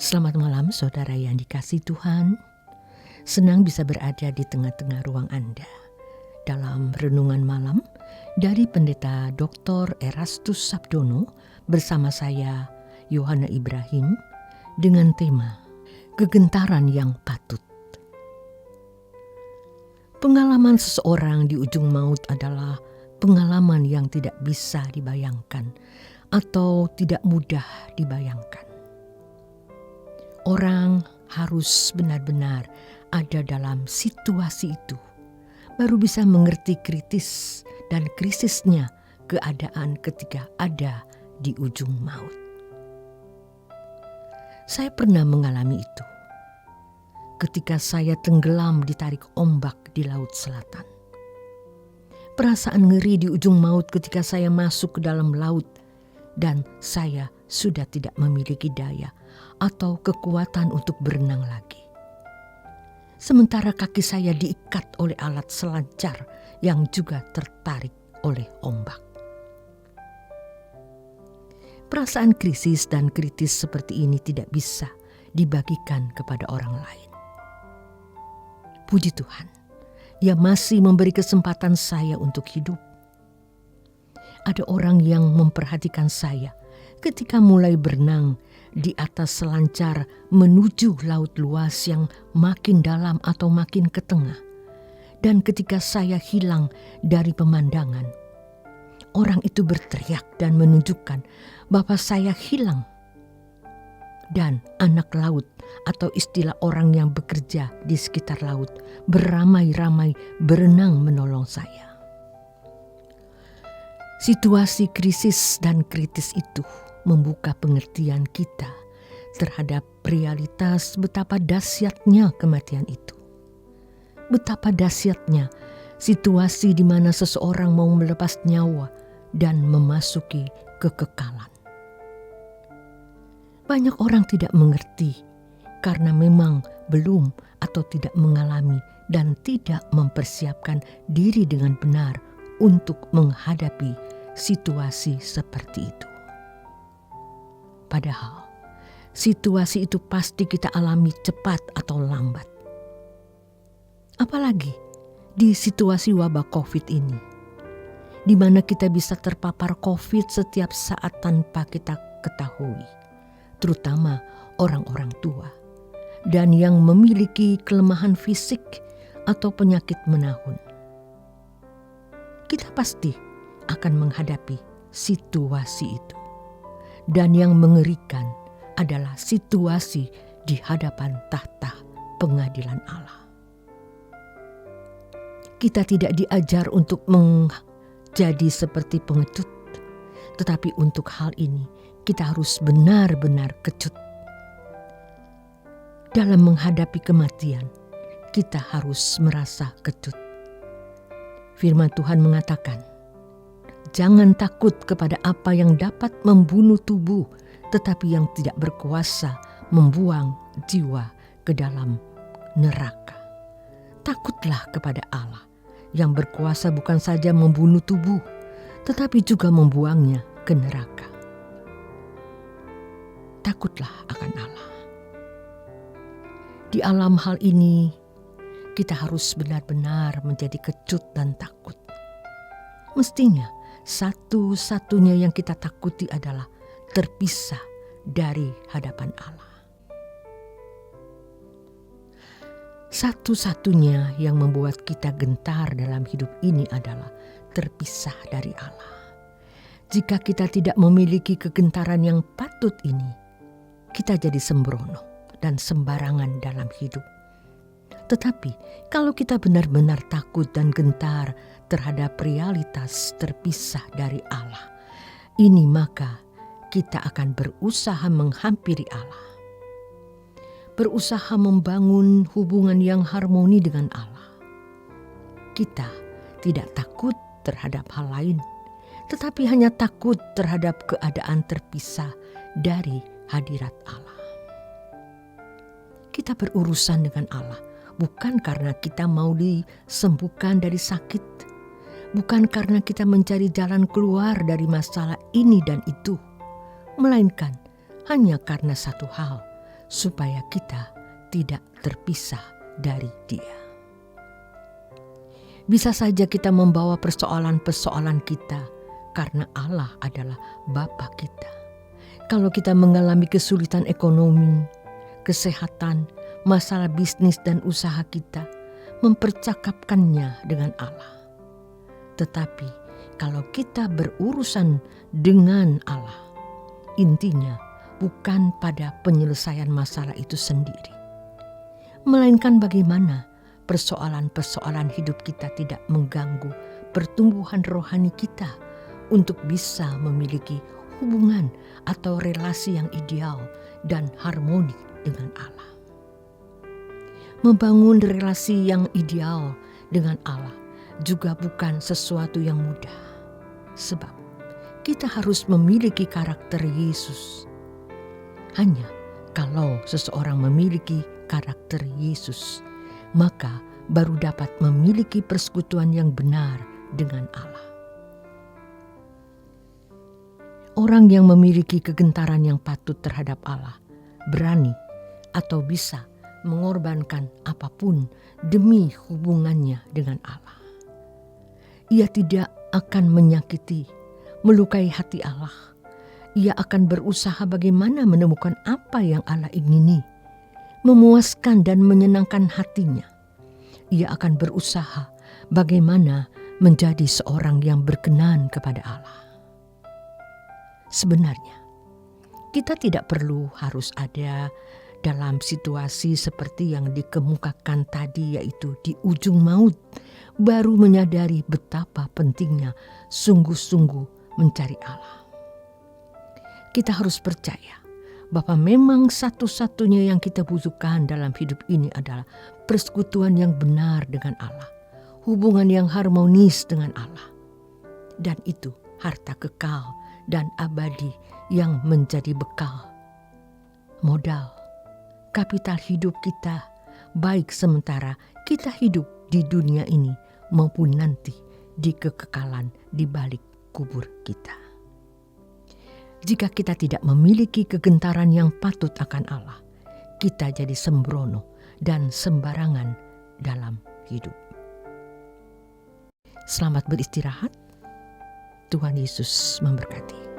Selamat malam saudara yang dikasihi Tuhan. Senang bisa berada di tengah-tengah ruang Anda dalam renungan malam dari Pendeta Dr. Erastus Sabdono bersama saya Yohana Ibrahim dengan tema Kegentaran yang Patut. Pengalaman seseorang di ujung maut adalah pengalaman yang tidak bisa dibayangkan atau tidak mudah dibayangkan. Orang harus benar-benar ada dalam situasi itu, baru bisa mengerti kritis dan krisisnya keadaan ketika ada di ujung maut. Saya pernah mengalami itu ketika saya tenggelam ditarik ombak di Laut Selatan. Perasaan ngeri di ujung maut ketika saya masuk ke dalam laut dan saya sudah tidak memiliki daya atau kekuatan untuk berenang lagi. Sementara kaki saya diikat oleh alat selancar yang juga tertarik oleh ombak. Perasaan krisis dan kritis seperti ini tidak bisa dibagikan kepada orang lain. Puji Tuhan, Ia masih memberi kesempatan saya untuk hidup. Ada orang yang memperhatikan saya ketika mulai berenang di atas selancar menuju laut luas yang makin dalam atau makin ke tengah. Dan ketika saya hilang dari pemandangan, orang itu berteriak dan menunjukkan bahwa saya hilang. Dan anak laut atau istilah orang yang bekerja di sekitar laut beramai-ramai berenang menolong saya. Situasi krisis dan kritis itu membuka pengertian kita terhadap realitas betapa dahsyatnya kematian itu. Betapa dahsyatnya situasi di mana seseorang mau melepas nyawa dan memasuki kekekalan. Banyak orang tidak mengerti karena memang belum atau tidak mengalami dan tidak mempersiapkan diri dengan benar untuk menghadapi situasi seperti itu. Padahal situasi itu pasti kita alami cepat atau lambat. Apalagi di situasi wabah COVID ini, di mana kita bisa terpapar COVID setiap saat tanpa kita ketahui, terutama orang-orang tua dan yang memiliki kelemahan fisik atau penyakit menahun. Kita pasti akan menghadapi situasi itu. Dan yang mengerikan adalah situasi di hadapan tahta pengadilan Allah. Kita tidak diajar untuk menjadi seperti pengecut, tetapi untuk hal ini kita harus benar-benar kecut. Dalam menghadapi kematian, kita harus merasa kecut. Firman Tuhan mengatakan, jangan takut kepada apa yang dapat membunuh tubuh, tetapi yang tidak berkuasa membuang jiwa ke dalam neraka. Takutlah kepada Allah yang berkuasa bukan saja membunuh tubuh, tetapi juga membuangnya ke neraka. Takutlah akan Allah. Di alam hal ini, kita harus benar-benar menjadi kecut dan takut. Mestinya, satu-satunya yang kita takuti adalah terpisah dari hadapan Allah. Satu-satunya yang membuat kita gentar dalam hidup ini adalah terpisah dari Allah. Jika kita tidak memiliki kegentaran yang patut ini, kita jadi sembrono dan sembarangan dalam hidup. Tetapi kalau kita benar-benar takut dan gentar terhadap realitas terpisah dari Allah, ini maka kita akan berusaha menghampiri Allah. Berusaha membangun hubungan yang harmoni dengan Allah. Kita tidak takut terhadap hal lain, tetapi hanya takut terhadap keadaan terpisah dari hadirat Allah. Kita berurusan dengan Allah bukan karena kita mau disembuhkan dari sakit, bukan karena kita mencari jalan keluar dari masalah ini dan itu, melainkan hanya karena satu hal, supaya kita tidak terpisah dari Dia. Bisa saja kita membawa persoalan-persoalan kita karena Allah adalah Bapa kita. Kalau kita mengalami kesulitan ekonomi, kesehatan, masalah bisnis dan usaha kita, mempercakapkannya dengan Allah. Tetapi kalau kita berurusan dengan Allah, intinya bukan pada penyelesaian masalah itu sendiri, melainkan bagaimana persoalan-persoalan hidup kita tidak mengganggu pertumbuhan rohani kita untuk bisa memiliki hubungan atau relasi yang ideal dan harmoni dengan Allah. Membangun relasi yang ideal dengan Allah juga bukan sesuatu yang mudah, sebab kita harus memiliki karakter Yesus. Hanya kalau seseorang memiliki karakter Yesus, maka baru dapat memiliki persekutuan yang benar dengan Allah. Orang yang memiliki kegentaran yang patut terhadap Allah berani atau bisa mengorbankan apapun demi hubungannya dengan Allah. Ia tidak akan menyakiti, melukai hati Allah. Ia akan berusaha bagaimana menemukan apa yang Allah ingini, memuaskan dan menyenangkan hatinya. Ia akan berusaha bagaimana menjadi seorang yang berkenan kepada Allah. Sebenarnya, kita tidak perlu harus ada dalam situasi seperti yang dikemukakan tadi, yaitu di ujung maut, baru menyadari betapa pentingnya sungguh-sungguh mencari Allah. Kita harus percaya bahwa memang satu-satunya yang kita butuhkan dalam hidup ini adalah persekutuan yang benar dengan Allah, hubungan yang harmonis dengan Allah. Dan itu harta kekal dan abadi yang menjadi bekal, modal, kapital hidup kita, baik sementara kita hidup di dunia ini maupun nanti di kekekalan di balik kubur kita. Jika kita tidak memiliki kegentaran yang patut akan Allah, kita jadi sembrono dan sembarangan dalam hidup. Selamat beristirahat. Tuhan Yesus memberkati.